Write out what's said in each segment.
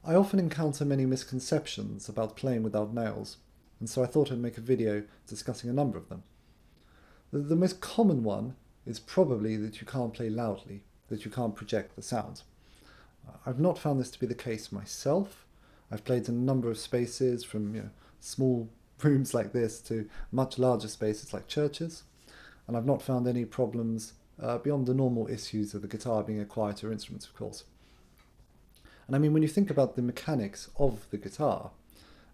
I often encounter many misconceptions about playing without nails, and so I thought I'd make a video discussing a number of them. The most common one is probably that you can't play loudly, that you can't project the sound. I've not found this to be the case myself. I've played in a number of spaces from small rooms like this to much larger spaces like churches, and I've not found any problems beyond the normal issues of the guitar being a quieter instrument, of course. And I mean, when you think about the mechanics of the guitar,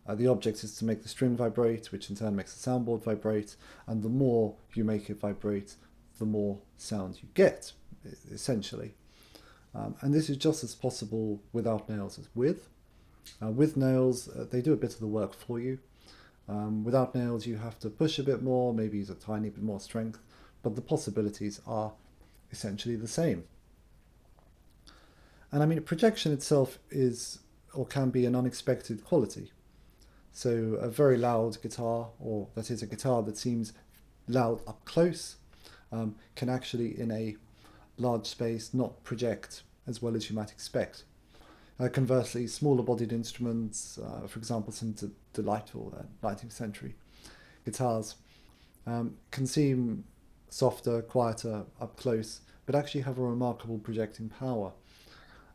the object is to make the string vibrate, which in turn makes the soundboard vibrate, and the more you make it vibrate, the more sound you get, essentially. And this is just as possible without nails as with. With nails, they do a bit of the work for you. Without nails, you have to push a bit more, maybe use a tiny bit more strength, but the possibilities are essentially the same. And I mean, projection itself is or can be an unexpected quality. So a very loud guitar, or that is a guitar that seems loud up close, can actually in a large space not project as well as you might expect. Conversely, smaller bodied instruments, for example some delightful 19th century guitars, can seem softer, quieter up close, but actually have a remarkable projecting power.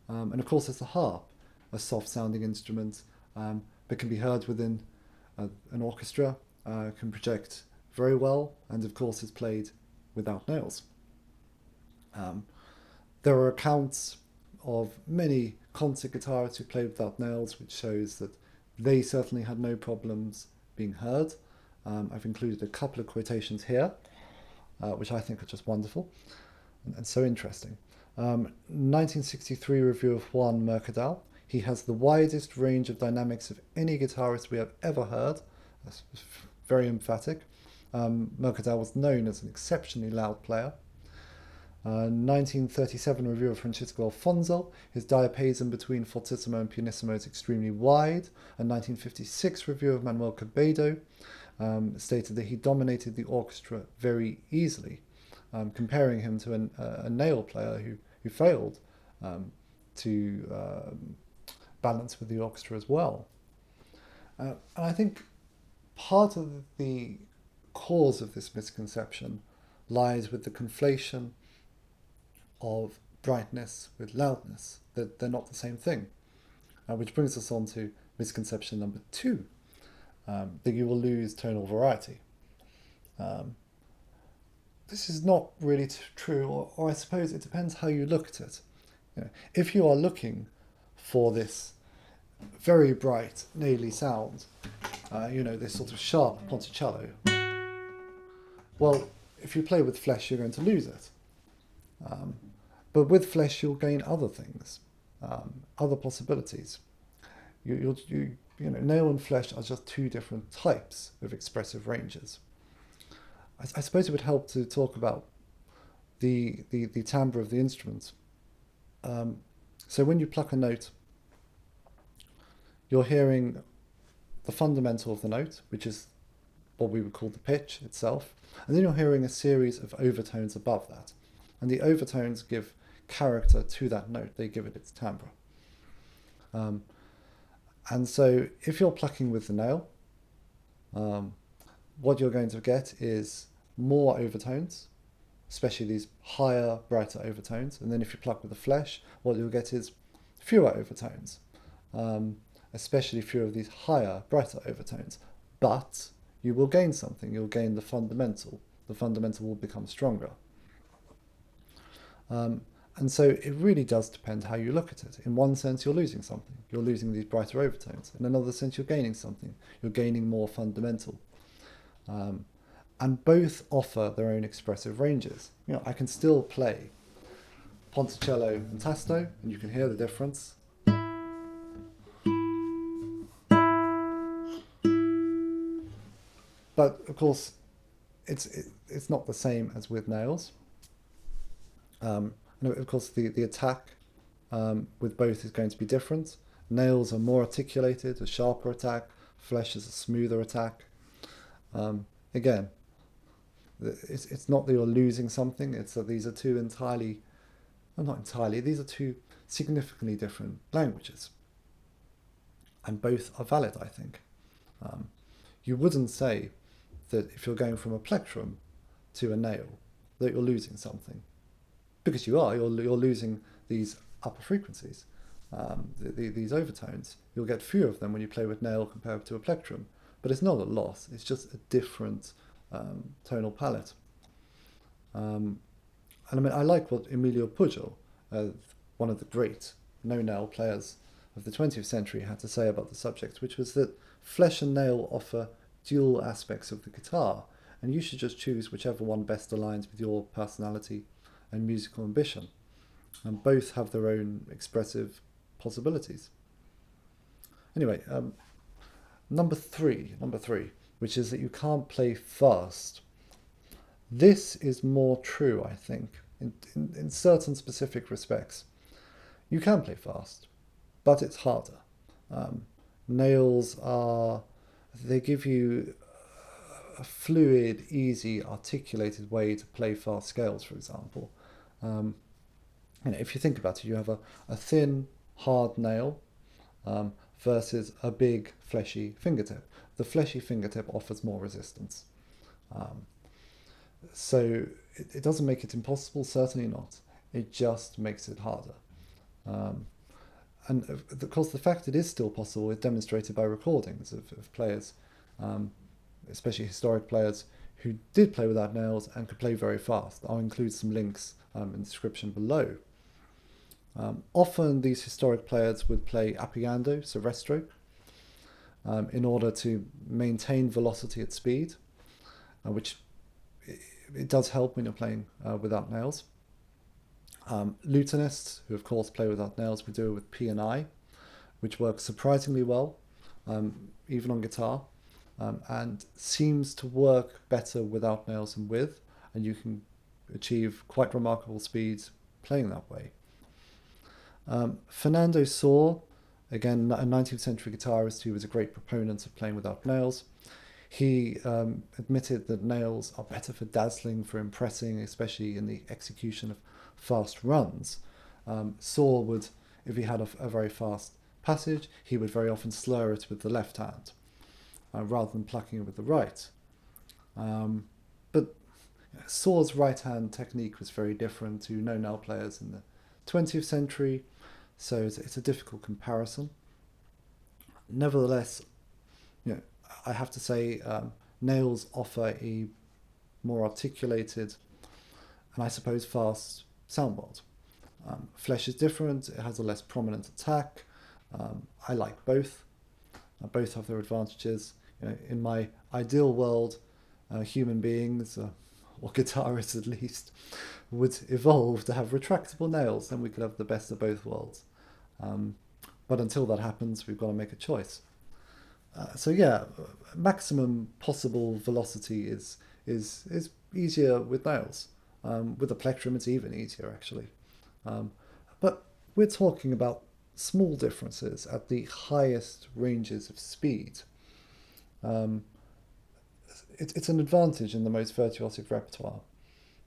And of course there's the harp, a soft sounding instrument, but can be heard within an orchestra, can project very well, and of course is played without nails. There are accounts of many concert guitarists who played without nails, which shows that they certainly had no problems being heard. I've included a couple of quotations here, which I think are just wonderful and so interesting. 1963 review of Juan Mercadal. He has the widest range of dynamics of any guitarist we have ever heard. That's very emphatic. Mercadal was known as an exceptionally loud player. 1937 review of Francisco Alfonso. His diapason between fortissimo and pianissimo is extremely wide. A 1956 review of Manuel Cabello stated that he dominated the orchestra very easily, comparing him to a nail player who failed to balance with the orchestra as well. And I think part of the cause of this misconception lies with the conflation of brightness with loudness, that they're not the same thing. Which brings us on to misconception number 2, that you will lose tonal variety. This is not really true, or I suppose it depends how you look at it. If you are looking for this very bright, naily sound, this sort of sharp ponticello, well, if you play with flesh, you're going to lose it. But with flesh, you'll gain other things, other possibilities. Nail and flesh are just two different types of expressive ranges. I suppose it would help to talk about the timbre of the instrument. So when you pluck a note, you're hearing the fundamental of the note, which is what we would call the pitch itself, and then you're hearing a series of overtones above that. And the overtones give character to that note, they give it its timbre. And so if you're plucking with the nail, what you're going to get is more overtones, especially these higher, brighter overtones. And then if you pluck with the flesh, what you'll get is fewer overtones, especially fewer of these higher, brighter overtones. But you will gain something, you'll gain the fundamental. The fundamental will become stronger. And so it really does depend how you look at it. In one sense, you're losing something. You're losing these brighter overtones. In another sense, you're gaining something. You're gaining more fundamental. And both offer their own expressive ranges. I can still play ponticello and tasto, and you can hear the difference. But of course, it's not the same as with nails. And of course, the attack with both is going to be different. Nails are more articulated, a sharper attack. Flesh is a smoother attack. Again, it's not that you're losing something. It's that these are two these are two significantly different languages. and both are valid, I think. You wouldn't say that if you're going from a plectrum to a nail that you're losing something, because you are. You're losing these upper frequencies, these overtones. You'll get fewer of them when you play with nail compared to a plectrum, but it's not a loss. It's just a different tonal palette. And I mean, I like what Emilio Pujol, one of the great no-nail players of the 20th century, had to say about the subject, which was that flesh and nail offer dual aspects of the guitar, and you should just choose whichever one best aligns with your personality and musical ambition. And both have their own expressive possibilities. Anyway, number three, which is that you can't play fast. This is more true, I think, in certain specific respects. You can play fast, but it's harder. Nails they give you a fluid, easy, articulated way to play fast scales, for example. If you think about it, you have a thin, hard nail versus a big, fleshy fingertip. The fleshy fingertip offers more resistance. So it doesn't make it impossible, certainly not. It just makes it harder. And of course, the fact it is still possible is demonstrated by recordings of players, especially historic players, who did play without nails and could play very fast. I'll include some links in the description below. Often these historic players would play appiando, so rest stroke, in order to maintain velocity at speed, which it does help when you're playing without nails. Lutenists, who of course play without nails, would do it with P&I, which works surprisingly well, even on guitar, and seems to work better without nails than with, and you can achieve quite remarkable speeds playing that way. Fernando Saw, again a 19th century guitarist who was a great proponent of playing without nails, he admitted that nails are better for dazzling, for impressing, especially in the execution of fast runs. Saw would, if he had a very fast passage, he would very often slur it with the left hand rather than plucking it with the right. But Saw's right hand technique was very different to no-nail players in the 20th century, so it's a difficult comparison. Nevertheless, I have to say nails offer a more articulated and I suppose fast sound world. Flesh is different, it has a less prominent attack. I like both. Both have their advantages. In my ideal world, human beings, or guitarists at least, would evolve to have retractable nails, then we could have the best of both worlds. But until that happens, we've got to make a choice. So yeah, maximum possible velocity is easier with nails. With a plectrum, it's even easier actually. But we're talking about small differences at the highest ranges of speed. It's an advantage in the most virtuosic repertoire.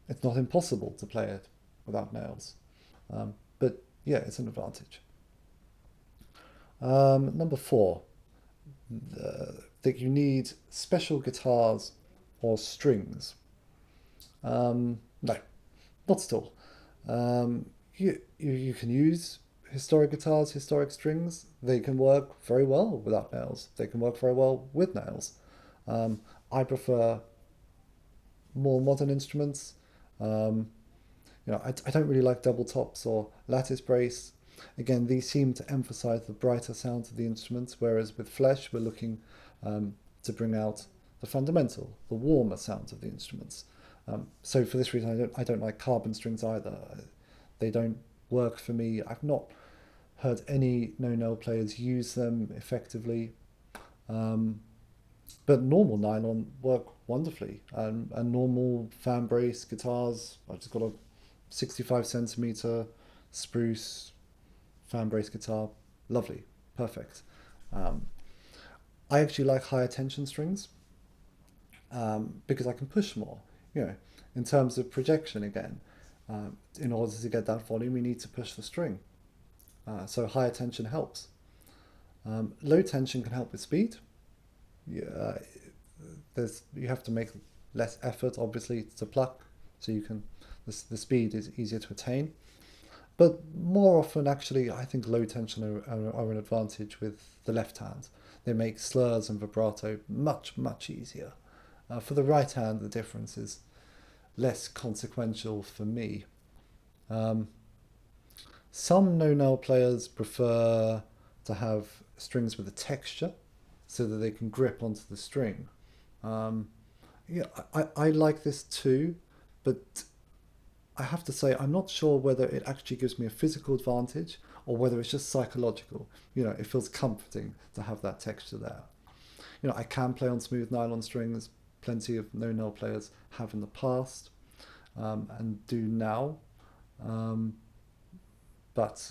It's not impossible to play it without nails, but yeah, it's an advantage. Number 4, that you need special guitars or strings. No, not at all. You can use historic guitars, historic strings. They can work very well without nails. They can work very well with nails. I prefer more modern instruments. I don't really like double tops or lattice brace. Again, these seem to emphasize the brighter sounds of the instruments, whereas with flesh, we're looking to bring out the fundamental, the warmer sounds of the instruments. So for this reason, I don't like carbon strings either. They don't work for me. I've not heard any no-nail players use them effectively. But normal nylon work wonderfully. And normal fan brace guitars, I've just got a 65 centimeter spruce fan brace guitar. Lovely, perfect. I actually like higher tension strings because I can push more. In terms of projection again, in order to get that volume, you need to push the string. So higher tension helps. Low tension can help with speed. Yeah, you have to make less effort, obviously, to pluck, so the speed is easier to attain. But more often, actually, I think low tension are an advantage with the left hand. They make slurs and vibrato much, much easier. For the right hand, the difference is less consequential for me. Um, some no-nail players prefer to have strings with a texture so that they can grip onto the string. Um, yeah, I like this too, but I have to say I'm not sure whether it actually gives me a physical advantage or whether it's just psychological. It feels comforting to have that texture there. I can play on smooth nylon strings. Plenty of no-nail players have in the past and do now. Um, but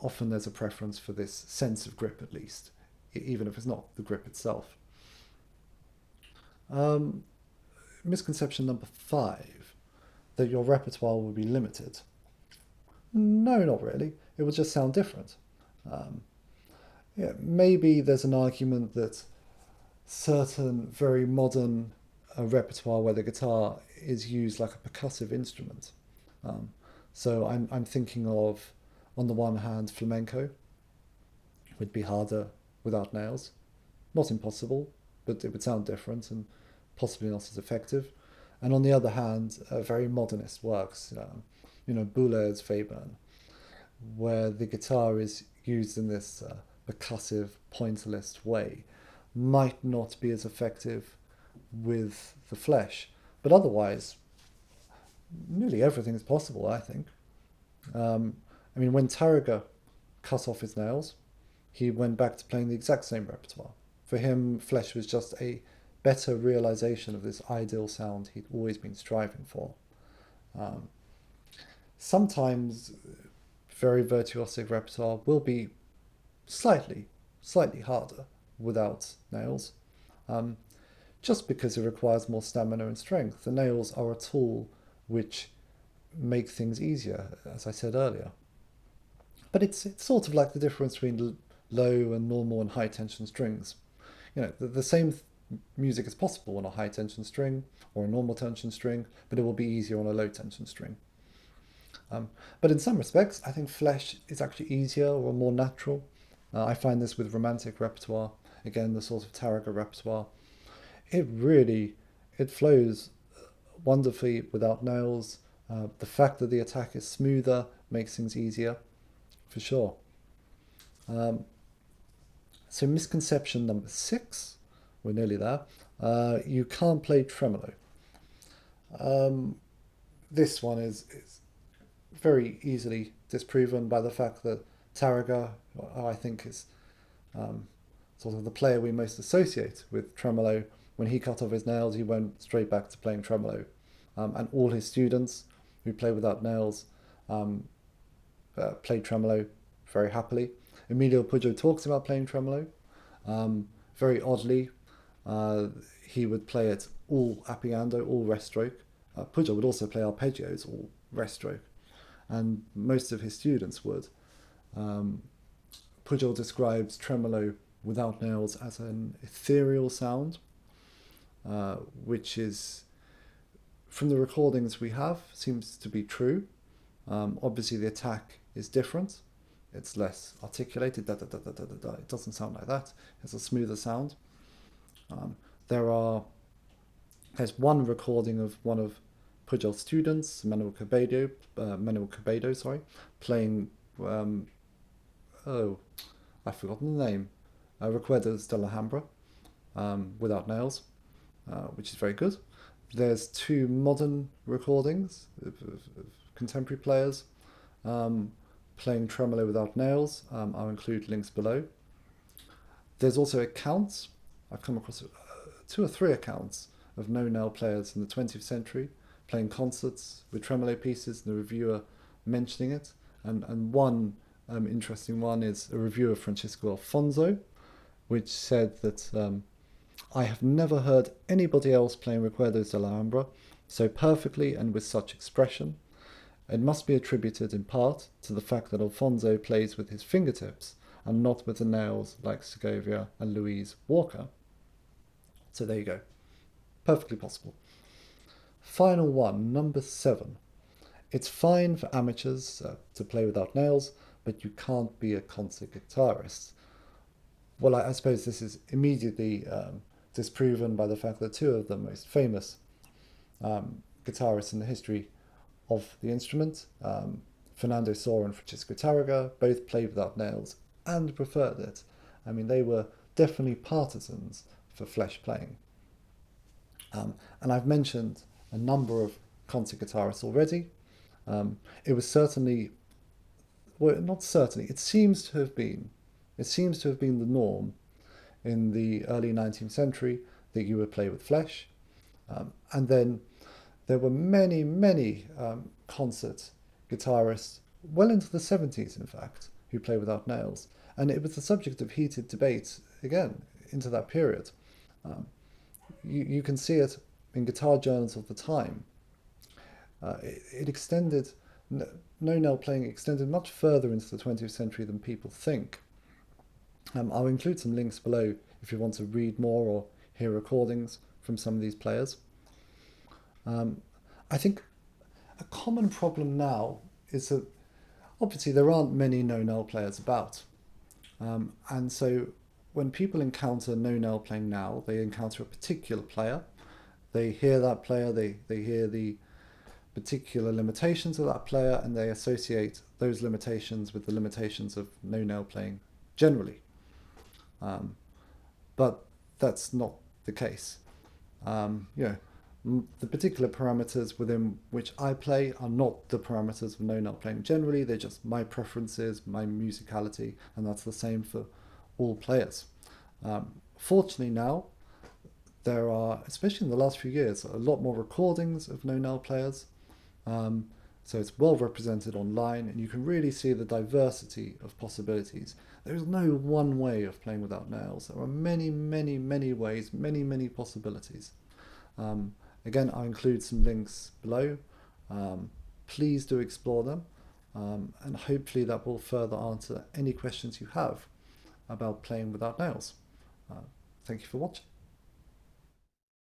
often there's a preference for this sense of grip at least, even if it's not the grip itself. Um, Misconception number 5, that your repertoire will be limited. No, not really. It will just sound different. Um, yeah, maybe there's an argument that certain very modern repertoire where the guitar is used like a percussive instrument. Um, so I'm thinking of, on the one hand, flamenco would be harder without nails. Not impossible, but it would sound different and possibly not as effective. And on the other hand, very modernist works, Boulet's Faber, where the guitar is used in this percussive, pointillist way, might not be as effective with the flesh. But otherwise, nearly everything is possible, I think. Um, when Tarragor cut off his nails, he went back to playing the exact same repertoire. For him, flesh was just a better realization of this ideal sound he'd always been striving for. Um, Sometimes very virtuosic repertoire will be slightly harder without nails, um, just because it requires more stamina and strength. The nails are a tool which make things easier, as I said earlier. But it's sort of like the difference between low and normal and high tension strings. The same music is possible on a high tension string or a normal tension string, but it will be easier on a low tension string. But in some respects, I think flesh is actually easier or more natural. I find this with romantic repertoire, again, the sort of Tarragor repertoire. It flows wonderfully without nails. The fact that the attack is smoother makes things easier, for sure. Um, so misconception number 6, we're nearly there. You can't play tremolo. Um, this one is very easily disproven by the fact that Tarragor, I think, is sort of the player we most associate with tremolo. When he cut off his nails, he went straight back to playing tremolo. And all his students who play without nails um, play tremolo very happily. Emilio Pujo talks about playing tremolo. Very oddly, he would play it all appiando, all rest stroke. Pujo would also play arpeggios, all rest stroke, and most of his students would. Um, Pujol describes tremolo without nails as an ethereal sound, which is, from the recordings we have, seems to be true. Obviously, the attack is different. It's less articulated. Da, da, da, da, da, da, da. It doesn't sound like that. It's a smoother sound. Um, there's one recording of one of Pujol's students, Manuel Cabello, playing. I've forgotten the name. Recuerdos de la Alhambra, without nails, which is very good. There's 2 modern recordings of contemporary players playing tremolo without nails. I'll include links below. There's also accounts. I've come across 2 or 3 accounts of no-nail players in the 20th century playing concerts with tremolo pieces, and the reviewer mentioning it. And one interesting one is a review of Francisco Alfonso, which said that I have never heard anybody else playing Recuerdos de la Alhambra so perfectly and with such expression. It must be attributed in part to the fact that Alfonso plays with his fingertips and not with the nails like Segovia and Louise Walker. So there you go. Perfectly possible. Final one, number 7. It's fine for amateurs to play without nails, but you can't be a concert guitarist. Well, I suppose this is immediately disproven by the fact that two of the most famous guitarists in the history of the instrument, Fernando Sor and Francisco Tarrega, both played without nails and preferred it. I mean, they were definitely partisans for flesh playing. And I've mentioned a number of concert guitarists already. It was certainly, well, not certainly, it seems to have been the norm in the early 19th century that you would play with flesh. And then there were many, many concert guitarists, well into the 70s in fact, who play without nails. And it was the subject of heated debate, again, into that period. You can see it in guitar journals of the time. It extended, no-nail playing extended much further into the 20th century than people think. I'll include some links below if you want to read more or hear recordings from some of these players. I think a common problem now is that obviously there aren't many no-nail players about. And so when people encounter no-nail playing now, they encounter a particular player. They hear that player, they hear the particular limitations of that player, and they associate those limitations with the limitations of no-nail playing generally. But that's not the case. The particular parameters within which I play are not the parameters of no-nail playing generally. They're just my preferences, my musicality, and that's the same for all players. Fortunately now, there are, especially in the last few years, a lot more recordings of no-nail players. So it's well represented online, and you can really see the diversity of possibilities. There is no one way of playing without nails. There are many, many, many ways, many, many possibilities. Again, I'll include some links below. Please do explore them, and hopefully that will further answer any questions you have about playing without nails. Thank you for watching.